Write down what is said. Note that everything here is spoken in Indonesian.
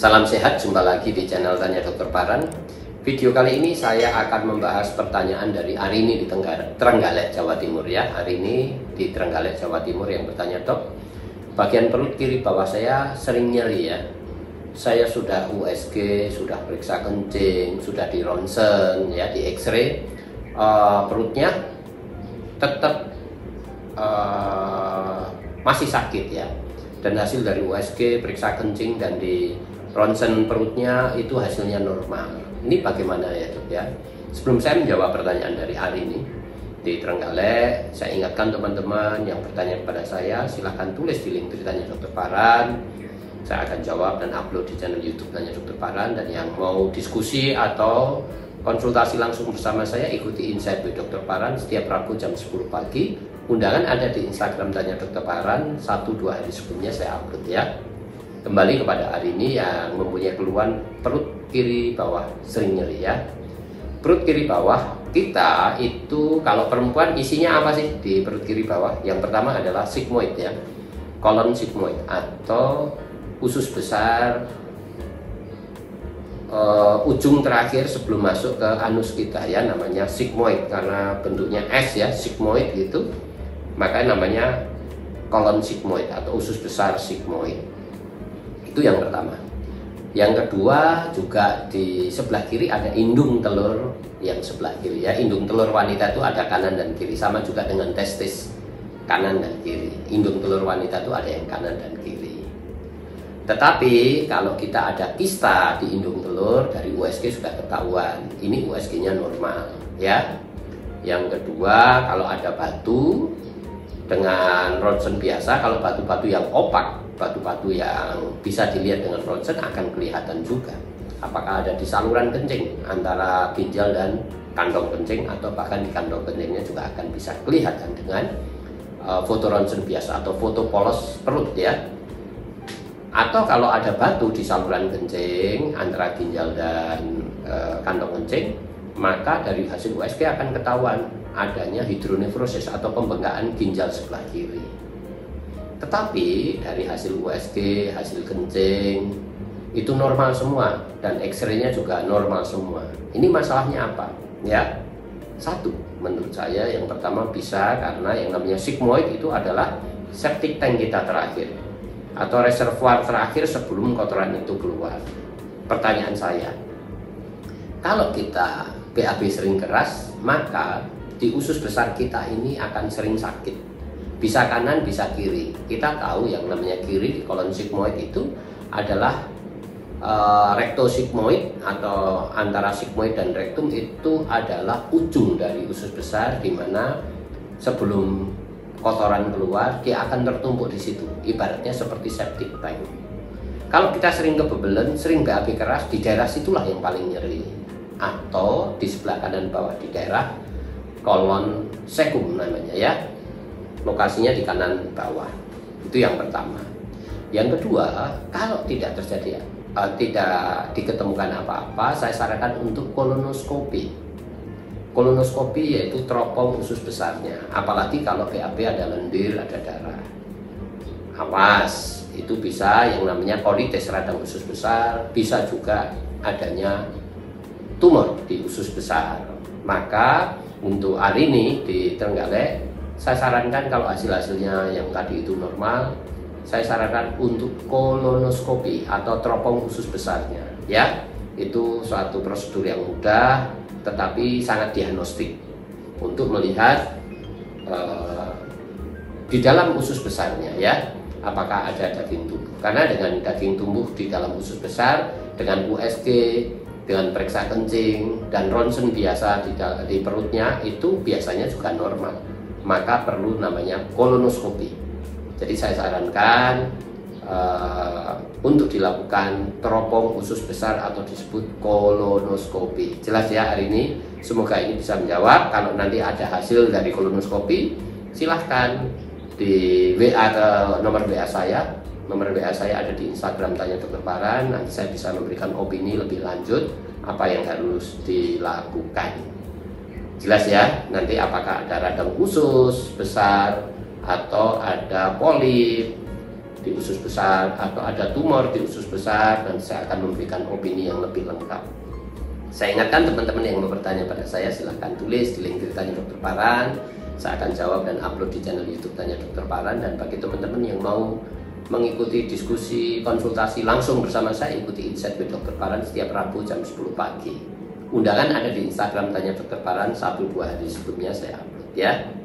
Salam sehat, jumpa lagi di channel Tanya Dokter Paran. Video kali ini saya akan membahas pertanyaan dari Arini di Trenggalek, Jawa Timur ya. Arini di Trenggalek, Jawa Timur yang bertanya, "Dok, bagian perut kiri bawah saya sering nyeri ya. Saya sudah USG, sudah periksa kencing, sudah di ronsen ya, di X-ray, perutnya tetap masih sakit ya. Dan hasil dari USG, periksa kencing dan di ronsen perutnya itu hasilnya normal. Ini bagaimana ya Dok ya?" Sebelum saya menjawab pertanyaan dari Arini di Trenggalek, saya ingatkan teman-teman yang bertanya kepada saya, silahkan tulis di link Tanya Dokter Paran. Saya akan jawab dan upload di channel YouTube Tanya Dokter Paran. Dan yang mau diskusi atau konsultasi langsung bersama saya, ikuti Insight with Dokter Paran setiap Rabu jam 10 pagi. Undangan ada di Instagram Tanya Dokter Paran, 1-2 hari sebelumnya saya upload ya. Kembali kepada Arini yang mempunyai keluhan perut kiri bawah sering nyeri ya. Perut kiri bawah kita itu kalau perempuan isinya apa sih di perut kiri bawah? Yang pertama adalah sigmoid ya, kolon sigmoid atau usus besar ujung terakhir sebelum masuk ke anus kita ya, namanya sigmoid karena bentuknya S ya, sigmoid gitu, makanya namanya kolon sigmoid atau usus besar sigmoid. Itu yang pertama. Yang kedua juga di sebelah kiri ada indung telur yang sebelah kiri ya. Indung telur wanita itu ada kanan dan kiri, sama juga dengan testis kanan dan kiri. Indung telur wanita itu ada yang kanan dan kiri. Tetapi kalau kita ada kista di indung telur, dari USG sudah ketahuan ini USG-nya normal ya. Yang kedua, kalau ada batu dengan ronsen biasa, kalau batu-batu yang opak, batu-batu yang bisa dilihat dengan ronsen akan kelihatan juga apakah ada di saluran kencing antara ginjal dan kantong kencing, atau bahkan di kantong kencingnya juga akan bisa kelihatan dengan foto ronsen biasa atau foto polos perut ya. Atau kalau ada batu di saluran kencing antara ginjal dan kantong kencing, maka dari hasil USG akan ketahuan adanya hidronefrosis atau pembengkakan ginjal sebelah kiri. Tetapi dari hasil USG, hasil kencing itu normal semua dan X-ray-nya juga normal semua. Ini masalahnya apa? Ya, satu, menurut saya yang pertama bisa karena yang namanya sigmoid itu adalah septic tank kita terakhir atau reservoir terakhir sebelum kotoran itu keluar. Pertanyaan saya, kalau kita BAB sering keras, maka di usus besar kita ini akan sering sakit. Bisa kanan, bisa kiri. Kita tahu yang namanya kiri di kolon sigmoid itu adalah rektosigmoid atau antara sigmoid dan rektum itu adalah ujung dari usus besar, di mana sebelum kotoran keluar dia akan tertumpuk di situ. Ibaratnya seperti septic tank. Kalau kita sering kebebelen, sering BAB keras, di daerah situlah yang paling nyeri. Atau di sebelah kanan bawah di daerah kolon cecum namanya ya. Lokasinya di kanan bawah. Itu yang pertama. Yang kedua, kalau tidak terjadi tidak diketemukan apa-apa, saya sarankan untuk kolonoskopi. Kolonoskopi yaitu teropong usus besarnya. Apalagi kalau BAB ada lendir, ada darah. Awas, itu bisa yang namanya kolitis radang usus besar, bisa juga adanya tumor di usus besar. Maka untuk Arini di Trenggalek, saya sarankan kalau hasil-hasilnya yang tadi itu normal, saya sarankan untuk kolonoskopi atau teropong usus besarnya ya. Itu suatu prosedur yang mudah tetapi sangat diagnostik untuk melihat di dalam usus besarnya ya, apakah ada daging tumbuh. Karena dengan daging tumbuh di dalam usus besar, dengan USG, dengan periksa kencing dan ronsen biasa di perutnya itu biasanya juga normal, maka perlu namanya kolonoskopi. Jadi saya sarankan untuk dilakukan teropong usus besar atau disebut kolonoskopi. Jelas ya hari ini? Semoga ini bisa menjawab. Kalau nanti ada hasil dari kolonoskopi, silahkan di WA ke nomor WA saya. Nomor WA saya ada di Instagram Tanya Dokter Paran. Nanti saya bisa memberikan opini lebih lanjut apa yang harus dilakukan. Jelas ya? Nanti apakah ada radang usus besar atau ada polip di usus besar atau ada tumor di usus besar, dan saya akan memberikan opini yang lebih lengkap. Saya ingatkan teman-teman yang mau bertanya pada saya, silahkan tulis di link Tanya Dokter Paran. Saya akan jawab dan upload di channel YouTube Tanya Dokter Paran. Dan bagi teman-teman yang mau mengikuti diskusi konsultasi langsung bersama saya, ikuti Insight with Dokter Paran setiap Rabu jam 10 pagi. Undangan ada di Instagram Tanya Dokter Paran, 1-2 hari sebelumnya saya upload ya.